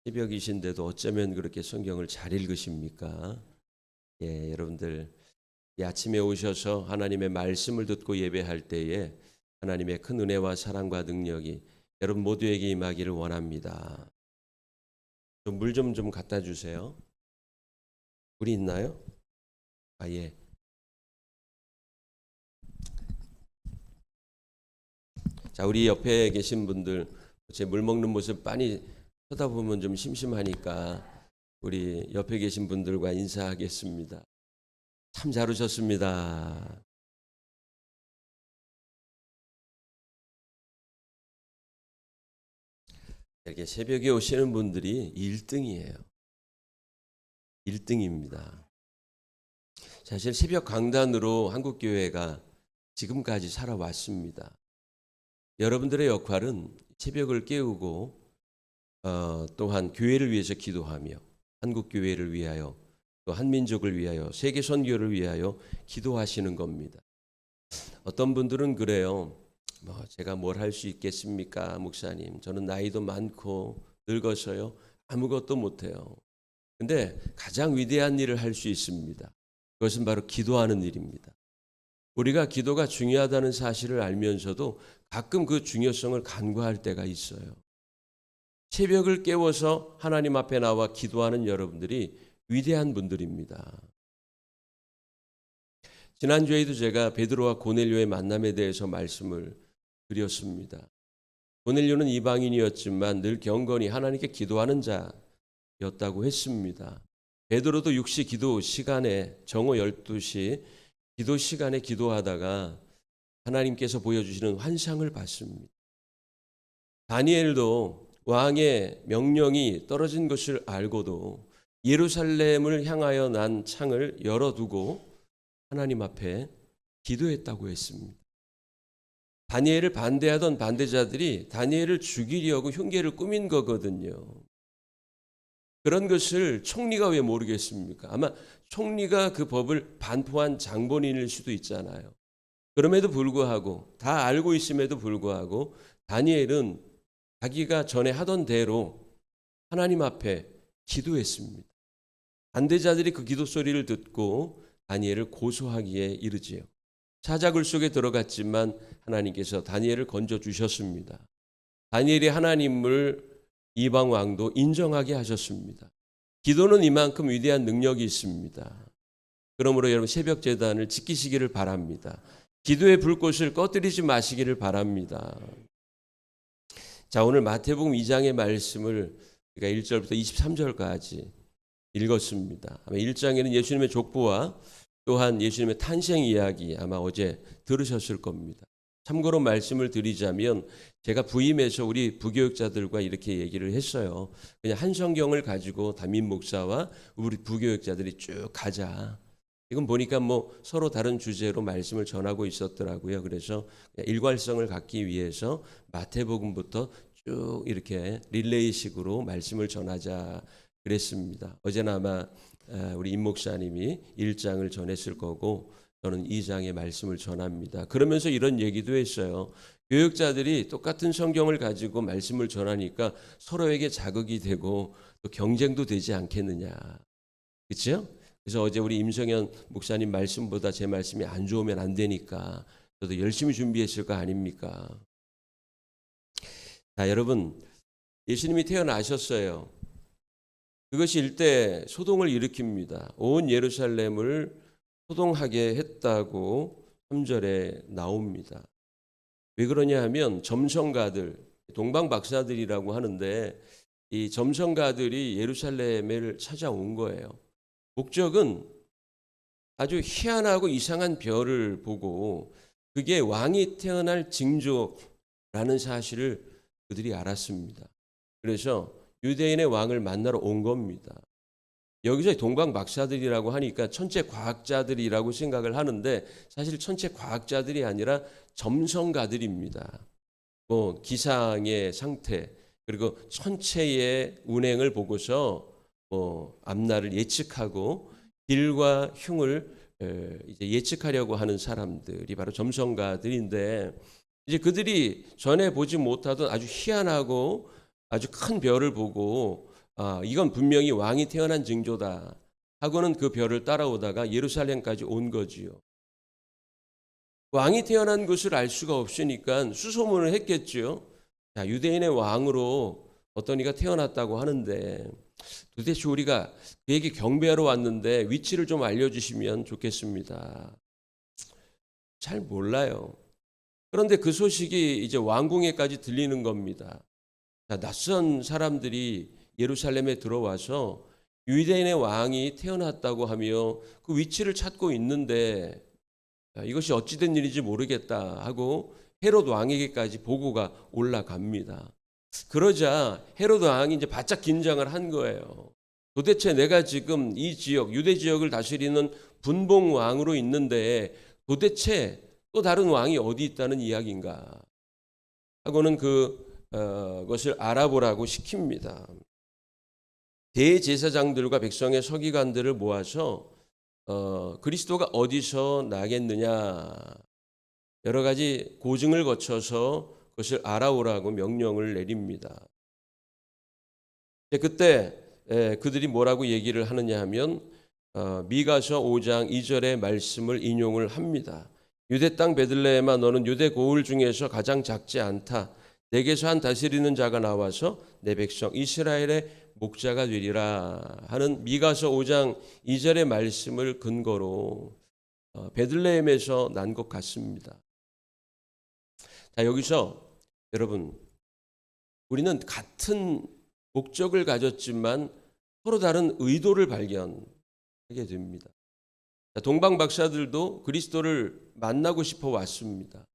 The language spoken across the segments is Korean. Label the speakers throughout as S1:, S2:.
S1: 새벽이신데도 어쩌면 그렇게 성경을 잘 읽으십니까? 예, 여러분들 이 아침에 오셔서 하나님의 말씀을 듣고 예배할 때에 하나님의 큰 은혜와 사랑과 능력이 여러분 모두에게 임하기를 원합니다. 물 좀 갖다 주세요. 물이 있나요? 아, 예. 자, 우리 옆에 계신 분들 제 물 먹는 모습 빤히 쳐다보면 좀 심심하니까 우리 옆에 계신 분들과 인사하겠습니다. 참 잘 오셨습니다. 이렇게 새벽에 오시는 분들이 1등이에요. 1등입니다. 사실 새벽 강단으로 한국교회가 지금까지 살아왔습니다. 여러분들의 역할은 새벽을 깨우고 또한 교회를 위해서 기도하며 한국교회를 위하여 또 한민족을 위하여 세계 선교를 위하여 기도하시는 겁니다. 어떤 분들은 그래요. 제가 뭘 할 수 있겠습니까, 목사님? 저는 나이도 많고 늙어서요 아무것도 못해요. 근데 가장 위대한 일을 할 수 있습니다. 그것은 바로 기도하는 일입니다. 우리가 기도가 중요하다는 사실을 알면서도 가끔 그 중요성을 간과할 때가 있어요. 새벽을 깨워서 하나님 앞에 나와 기도하는 여러분들이 위대한 분들입니다. 지난주에도 제가 베드로와 고넬료의 만남에 대해서 말씀을 드렸습니다. 고넬료는 이방인이었지만 늘 경건히 하나님께 기도하는 자였다고 했습니다. 베드로도 6시 기도 시간에 정오 12시 기도 시간에 기도하다가 하나님께서 보여주시는 환상을 봤습니다. 다니엘도 왕의 명령이 떨어진 것을 알고도 예루살렘을 향하여 난 창을 열어두고 하나님 앞에 기도했다고 했습니다. 다니엘을 반대하던 반대자들이 다니엘을 죽이려고 흉계를 꾸민 거거든요. 그런 것을 총리가 왜 모르겠습니까? 아마 총리가 그 법을 반포한 장본인일 수도 있잖아요. 그럼에도 불구하고 다 알고 있음에도 불구하고 다니엘은 자기가 전에 하던 대로 하나님 앞에 기도했습니다. 반대자들이 그 기도 소리를 듣고 다니엘을 고소하기에 이르지요. 사자굴 속에 들어갔지만 하나님께서 다니엘을 건져주셨습니다. 다니엘이 하나님을 이방 왕도 인정하게 하셨습니다. 기도는 이만큼 위대한 능력이 있습니다. 그러므로 여러분 새벽 제단을 지키시기를 바랍니다. 기도의 불꽃을 꺼뜨리지 마시기를 바랍니다. 자, 오늘 마태복음 2장의 말씀을 우리가 1절부터 23절까지 읽었습니다. 아마 1장에는 예수님의 족보와 또한 예수님의 탄생 이야기 아마 어제 들으셨을 겁니다. 참고로 말씀을 드리자면 제가 부임해서 우리 부교육자들과 이렇게 얘기를 했어요. 그냥 한 성경을 가지고 담임 목사와 우리 부교육자들이 쭉 가자. 이건 보니까 서로 다른 주제로 말씀을 전하고 있었더라고요. 그래서 일관성을 갖기 위해서 마태복음부터 쭉 이렇게 릴레이식으로 말씀을 전하자 그랬습니다. 어제는 아마 우리 임 목사님이 1장을 전했을 거고 저는 2장의 말씀을 전합니다. 그러면서 이런 얘기도 했어요. 교육자들이 똑같은 성경을 가지고 말씀을 전하니까 서로에게 자극이 되고 또 경쟁도 되지 않겠느냐. 그렇죠? 그래서 어제 우리 임성현 목사님 말씀보다 제 말씀이 안 좋으면 안 되니까 저도 열심히 준비했을 거 아닙니까? 자, 여러분, 예수님이 태어나셨어요. 그것이 일대 소동을 일으킵니다. 온 예루살렘을 소동하게 했다고 3절에 나옵니다. 왜 그러냐 하면 점성가들, 동방박사들이라고 하는데 이 점성가들이 예루살렘을 찾아온 거예요. 목적은 아주 희한하고 이상한 별을 보고 그게 왕이 태어날 징조라는 사실을 그들이 알았습니다. 그래서 유대인의 왕을 만나러 온 겁니다. 여기서 동방박사들이라고 하니까 천체 과학자들이라고 생각을 하는데 사실 천체 과학자들이 아니라 점성가들입니다. 기상의 상태 그리고 천체의 운행을 보고서 앞날을 예측하고 길과 흉을 이제 예측하려고 하는 사람들이 바로 점성가들인데 이제 그들이 전에 보지 못하던 아주 희한하고 아주 큰 별을 보고 이건 분명히 왕이 태어난 징조다 하고는 그 별을 따라오다가 예루살렘까지 온 거지요. 왕이 태어난 것을 알 수가 없으니까 수소문을 했겠죠. 자, 유대인의 왕으로 어떤 이가 태어났다고 하는데 도대체 우리가 그에게 경배하러 왔는데 위치를 좀 알려주시면 좋겠습니다. 잘 몰라요. 그런데 그 소식이 이제 왕궁에까지 들리는 겁니다. 자, 낯선 사람들이 예루살렘에 들어와서 유대인의 왕이 태어났다고 하며 그 위치를 찾고 있는데 이것이 어찌된 일인지 모르겠다 하고 헤롯 왕에게까지 보고가 올라갑니다. 그러자 헤롯 왕이 이제 바짝 긴장을 한 거예요. 도대체 내가 지금 이 지역, 유대 지역을 다스리는 분봉 왕으로 있는데 도대체 또 다른 왕이 어디 있다는 이야기인가 하고는 그것을 알아보라고 시킵니다. 대제사장들과 백성의 서기관들을 모아서 그리스도가 어디서 나겠느냐 여러 가지 고증을 거쳐서 그것을 알아오라고 명령을 내립니다. 그때 그들이 뭐라고 얘기를 하느냐 하면 미가서 5장 2절의 말씀을 인용을 합니다. 유대 땅 베들레헴아 너는 유대 고을 중에서 가장 작지 않다. 내게서 한 다스리는 자가 나와서 내 백성 이스라엘의 목자가 되리라 하는 미가서 5장 2절의 말씀을 근거로 베들레헴에서 난 것 같습니다. 자, 여기서 여러분 우리는 같은 목적을 가졌지만 서로 다른 의도를 발견하게 됩니다. 동방 박사들도 그리스도를 만나고 싶어 왔습니다.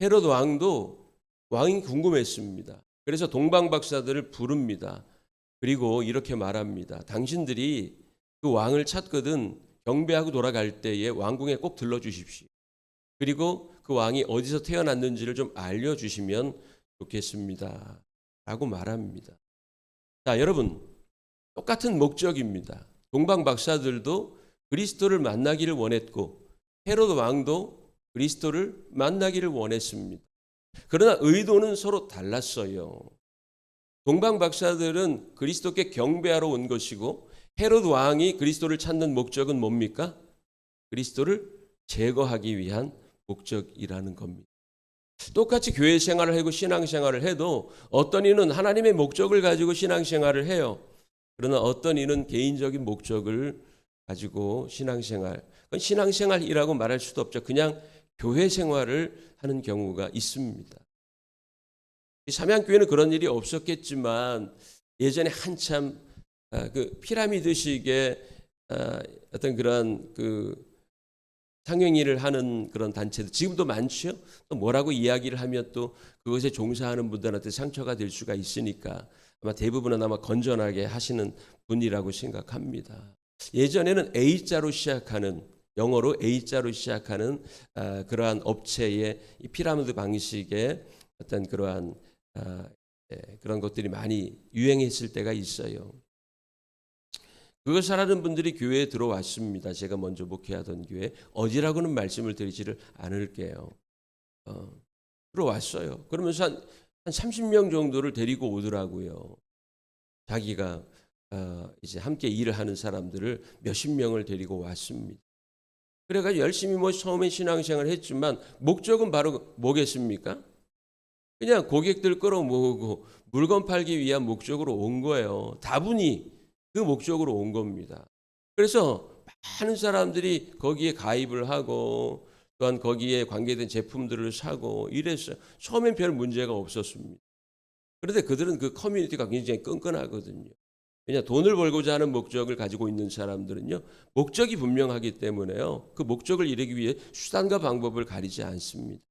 S1: 헤롯 왕도 왕이 궁금했습니다. 그래서 동방 박사들을 부릅니다. 그리고 이렇게 말합니다. 당신들이 그 왕을 찾거든 경배하고 돌아갈 때에 왕궁에 꼭 들러주십시오. 그리고 그 왕이 어디서 태어났는지를 좀 알려주시면 좋겠습니다. 라고 말합니다. 자, 여러분 똑같은 목적입니다. 동방 박사들도 그리스도를 만나기를 원했고 헤롯 왕도 그리스도를 만나기를 원했습니다. 그러나 의도는 서로 달랐어요. 동방 박사들은 그리스도께 경배하러 온 것이고 헤롯 왕이 그리스도를 찾는 목적은 뭡니까? 그리스도를 제거하기 위한 목적이라는 겁니다. 똑같이 교회 생활을 하고 신앙생활을 해도 어떤 이는 하나님의 목적을 가지고 신앙생활을 해요. 그러나 어떤 이는 개인적인 목적을 가지고 신앙생활, 그건 신앙생활이라고 말할 수도 없죠. 그냥 교회 생활을 하는 경우가 있습니다. 삼양교회는 그런 일이 없었겠지만 예전에 한참 그 피라미드식의 어떤 그런 상행위를 하는 그런 단체들 지금도 많죠. 또 뭐라고 이야기를 하면 또 그것에 종사하는 분들한테 상처가 될 수가 있으니까 아마 대부분은 아마 건전하게 하시는 분이라고 생각합니다. 예전에는 A자로 시작하는 영어로 A자로 시작하는 그러한 업체의 이 피라미드 방식의 어떤 그러한 그런 것들이 많이 유행했을 때가 있어요. 그것을 하는 분들이 교회에 들어왔습니다. 제가 먼저 목회하던 교회 어디라고는 말씀을 드리지를 않을게요. 들어왔어요. 그러면서 한 30명 정도를 데리고 오더라고요. 자기가 이제 함께 일을 하는 사람들을 몇십 명을 데리고 왔습니다. 그래가지고 열심히 처음에 신앙생활을 했지만 목적은 바로 뭐겠습니까? 그냥 고객들 끌어모으고 물건 팔기 위한 목적으로 온 거예요. 다분히 그 목적으로 온 겁니다. 그래서 많은 사람들이 거기에 가입을 하고 또한 거기에 관계된 제품들을 사고 이랬어요. 처음엔 별 문제가 없었습니다. 그런데 그들은 그 커뮤니티가 굉장히 끈끈하거든요. 왜냐 돈을 벌고자 하는 목적을 가지고 있는 사람들은요. 목적이 분명하기 때문에요. 그 목적을 이루기 위해 수단과 방법을 가리지 않습니다.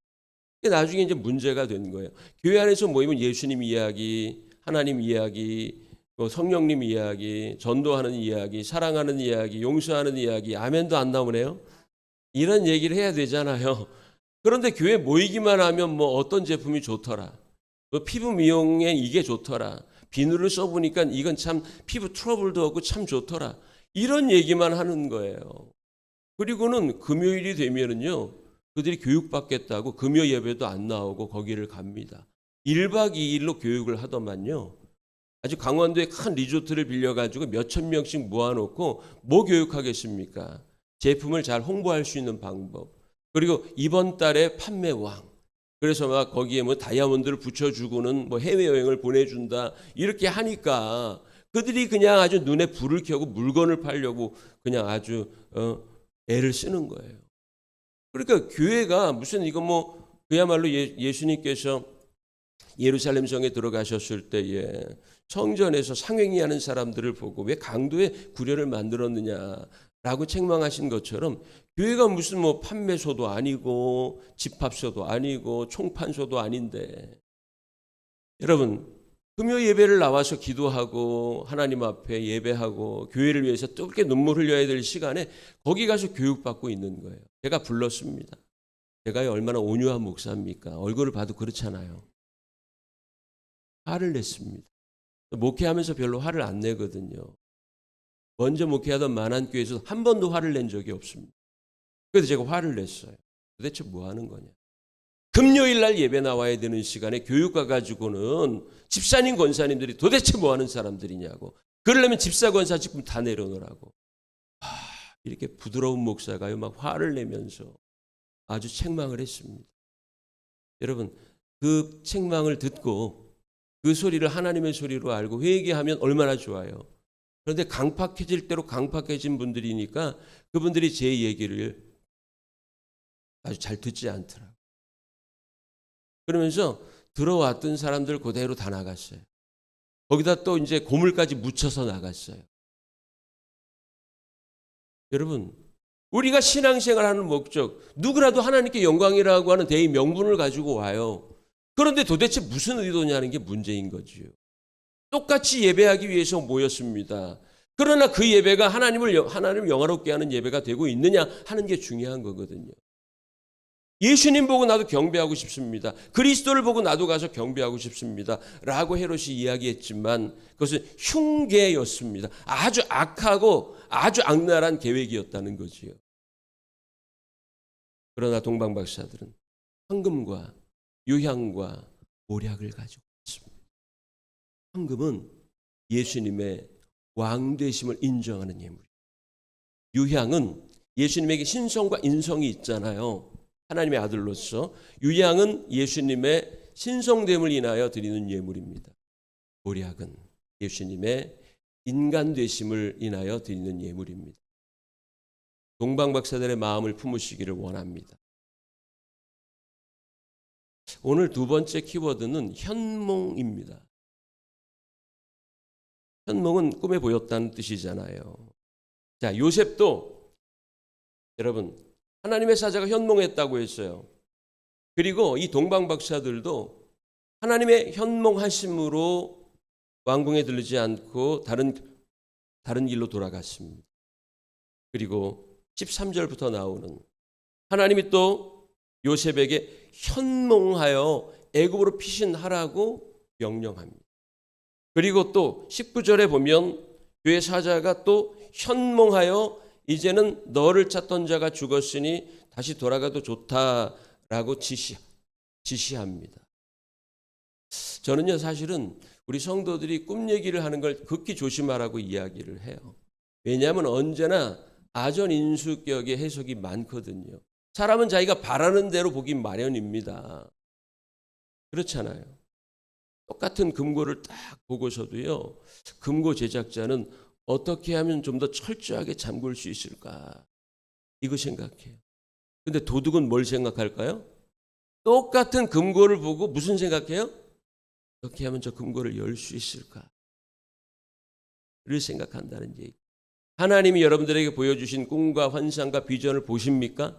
S1: 나중에 이제 문제가 된 거예요. 교회 안에서 모이면 예수님 이야기, 하나님 이야기, 성령님 이야기, 전도하는 이야기, 사랑하는 이야기, 용서하는 이야기, 아멘도 안 나오네요. 이런 얘기를 해야 되잖아요. 그런데 교회 모이기만 하면 어떤 제품이 좋더라. 피부 미용에 이게 좋더라. 비누를 써보니까 이건 참 피부 트러블도 없고 참 좋더라. 이런 얘기만 하는 거예요. 그리고는 금요일이 되면은요. 그들이 교육받겠다고 금요 예배도 안 나오고 거기를 갑니다. 1박 2일로 교육을 하더만요. 아주 강원도에 큰 리조트를 빌려가지고 몇천 명씩 모아놓고 뭐 교육하겠습니까? 제품을 잘 홍보할 수 있는 방법. 그리고 이번 달에 판매왕. 그래서 막 거기에 뭐 다이아몬드를 붙여주고는 뭐 해외여행을 보내준다. 이렇게 하니까 그들이 그냥 아주 눈에 불을 켜고 물건을 팔려고 그냥 아주 애를 쓰는 거예요. 그러니까 교회가 무슨 이거 뭐 그야말로 예수님께서 예루살렘 성에 들어가셨을 때에 성전에서 상행위하는 사람들을 보고 왜 강도의 구려를 만들었느냐라고 책망하신 것처럼 교회가 무슨 뭐 판매소도 아니고 집합소도 아니고 총판소도 아닌데 여러분 금요 예배를 나와서 기도하고 하나님 앞에 예배하고 교회를 위해서 뜨겁게 눈물 흘려야 될 시간에 거기 가서 교육받고 있는 거예요. 제가 불렀습니다. 제가 얼마나 온유한 목사입니까? 얼굴을 봐도 그렇잖아요. 화를 냈습니다. 목회하면서 별로 화를 안 내거든요. 먼저 목회하던 만안교회에서 한 번도 화를 낸 적이 없습니다. 그래서 제가 화를 냈어요. 도대체 뭐 하는 거냐. 금요일 날 예배 나와야 되는 시간에 교육가 가지고는 집사님 권사님들이 도대체 뭐 하는 사람들이냐고. 그러려면 집사 권사 직분 다 내려놓으라고. 이렇게 부드러운 목사가요 막 화를 내면서 아주 책망을 했습니다. 여러분 그 책망을 듣고 그 소리를 하나님의 소리로 알고 회개하면 얼마나 좋아요. 그런데 강팍해질 대로 강팍해진 분들이니까 그분들이 제 얘기를 아주 잘 듣지 않더라고요. 그러면서 들어왔던 사람들 그대로 다 나갔어요. 거기다 또 이제 고물까지 묻혀서 나갔어요. 여러분, 우리가 신앙생활하는 목적, 누구라도 하나님께 영광이라고 하는 대의 명분을 가지고 와요. 그런데 도대체 무슨 의도냐는 게 문제인 거지요. 똑같이 예배하기 위해서 모였습니다. 그러나 그 예배가 하나님을 영화롭게 하는 예배가 되고 있느냐 하는 게 중요한 거거든요. 예수님 보고 나도 경배하고 싶습니다. 그리스도를 보고 나도 가서 경배하고 싶습니다. 라고 헤롯이 이야기했지만 그것은 흉계였습니다. 아주 악하고 아주 악랄한 계획이었다는 거지요. 그러나 동방박사들은 황금과 유향과 모략을 가지고 있습니다. 황금은 예수님의 왕되심을 인정하는 예물이에요. 유향은 예수님에게 신성과 인성이 있잖아요. 하나님의 아들로서. 유향은 예수님의 신성됨을 인하여 드리는 예물입니다. 모략은 예수님의 인간되심을 인하여 드리는 예물입니다. 동방박사들의 마음을 품으시기를 원합니다. 오늘 두 번째 키워드는 현몽입니다. 현몽은 꿈에 보였다는 뜻이잖아요. 자, 요셉도 여러분 하나님의 사자가 현몽했다고 했어요. 그리고 이 동방박사들도 하나님의 현몽하심으로 왕궁에 들르지 않고 다른 길로 돌아갔습니다. 그리고 13절부터 나오는 하나님이 또 요셉에게 현몽하여 애굽으로 피신하라고 명령합니다. 그리고 또 19절에 보면 그의 사자가 또 현몽하여 이제는 너를 찾던 자가 죽었으니 다시 돌아가도 좋다라고 지시합니다. 저는요 사실은 우리 성도들이 꿈 얘기를 하는 걸 극히 조심하라고 이야기를 해요. 왜냐하면 언제나 아전인수격의 해석이 많거든요. 사람은 자기가 바라는 대로 보기 마련입니다. 그렇잖아요. 똑같은 금고를 딱 보고서도요. 금고 제작자는 어떻게 하면 좀 더 철저하게 잠글 수 있을까? 이거 생각해요. 근데 도둑은 뭘 생각할까요? 똑같은 금고를 보고 무슨 생각해요? 어떻게 하면 저 금고를 열 수 있을까? 를 생각한다는 얘기. 하나님이 여러분들에게 보여주신 꿈과 환상과 비전을 보십니까?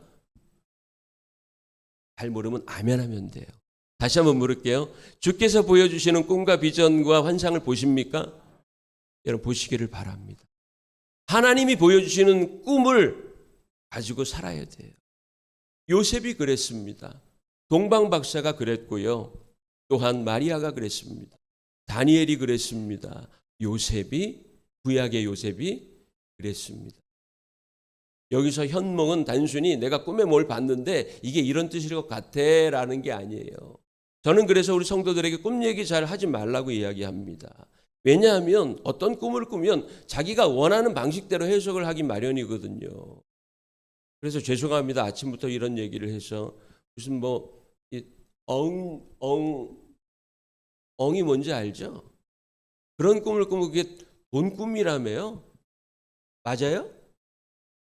S1: 잘 모르면 아멘 하면 돼요. 다시 한번 물을게요. 주께서 보여주시는 꿈과 비전과 환상을 보십니까? 여러분 보시기를 바랍니다. 하나님이 보여주시는 꿈을 가지고 살아야 돼요. 요셉이 그랬습니다. 동방박사가 그랬고요. 또한 마리아가 그랬습니다. 다니엘이 그랬습니다. 구약의 요셉이 그랬습니다. 여기서 현몽은 단순히 내가 꿈에 뭘 봤는데 이게 이런 뜻일 것 같아라는 게 아니에요. 저는 그래서 우리 성도들에게 꿈 얘기 잘 하지 말라고 이야기합니다. 왜냐하면 어떤 꿈을 꾸면 자기가 원하는 방식대로 해석을 하기 마련이거든요. 그래서 죄송합니다. 아침부터 이런 얘기를 해서 무슨 뭐 엉이 뭔지 알죠? 그런 꿈을 꾸면 그게 돈 꿈이라며요. 맞아요?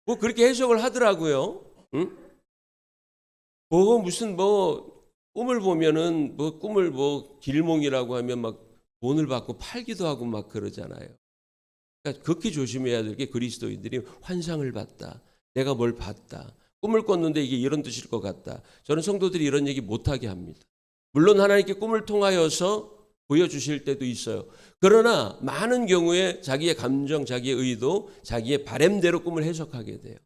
S1: 뭐 그렇게 해석을 하더라고요. 응? 뭐 무슨 뭐 꿈을 보면은 뭐 꿈을 뭐 길몽이라고 하면 막 돈을 받고 팔기도 하고 막 그러잖아요. 그러니까 극히 조심해야 될 게 그리스도인들이 환상을 봤다. 내가 뭘 봤다. 꿈을 꿨는데 이게 이런 뜻일 것 같다. 저는 성도들이 이런 얘기 못하게 합니다. 물론 하나님께 꿈을 통하여서 보여주실 때도 있어요. 그러나 많은 경우에 자기의 감정, 자기의 의도, 자기의 바램대로 꿈을 해석하게 돼요.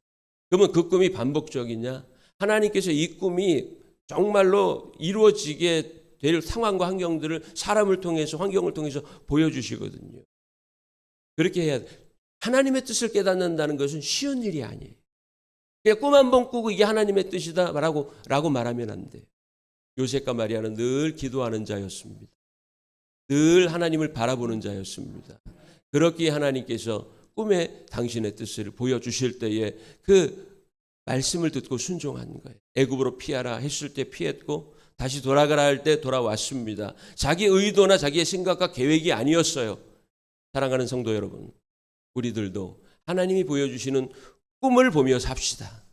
S1: 그러면 그 꿈이 반복적이냐? 하나님께서 이 꿈이 정말로 이루어지게 될 상황과 환경들을 사람을 통해서, 환경을 통해서 보여주시거든요. 그렇게 해야 돼. 하나님의 뜻을 깨닫는다는 것은 쉬운 일이 아니에요. 그냥 꿈 한 번 꾸고 이게 하나님의 뜻이다 라고 말하면 안 돼요. 요셉과 마리아는 늘 기도하는 자였습니다. 늘 하나님을 바라보는 자였습니다. 그렇기에 하나님께서 꿈에 당신의 뜻을 보여주실 때에 그 말씀을 듣고 순종한 거예요. 애굽으로 피하라 했을 때 피했고 다시 돌아가라 할 때 돌아왔습니다. 자기 의도나 자기의 생각과 계획이 아니었어요. 사랑하는 성도 여러분, 우리들도 하나님이 보여주시는 꿈을 보며 삽시다.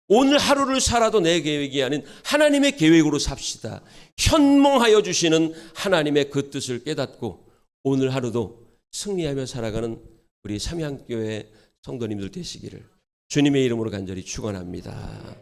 S1: 오늘 하루를 살아도 내 계획이 아닌 하나님의 계획으로 삽시다. 현몽하여 주시는 하나님의 그 뜻을 깨닫고 오늘 하루도 승리하며 살아가는 우리 삼양교회 성도님들 되시기를 주님의 이름으로 간절히 축원합니다.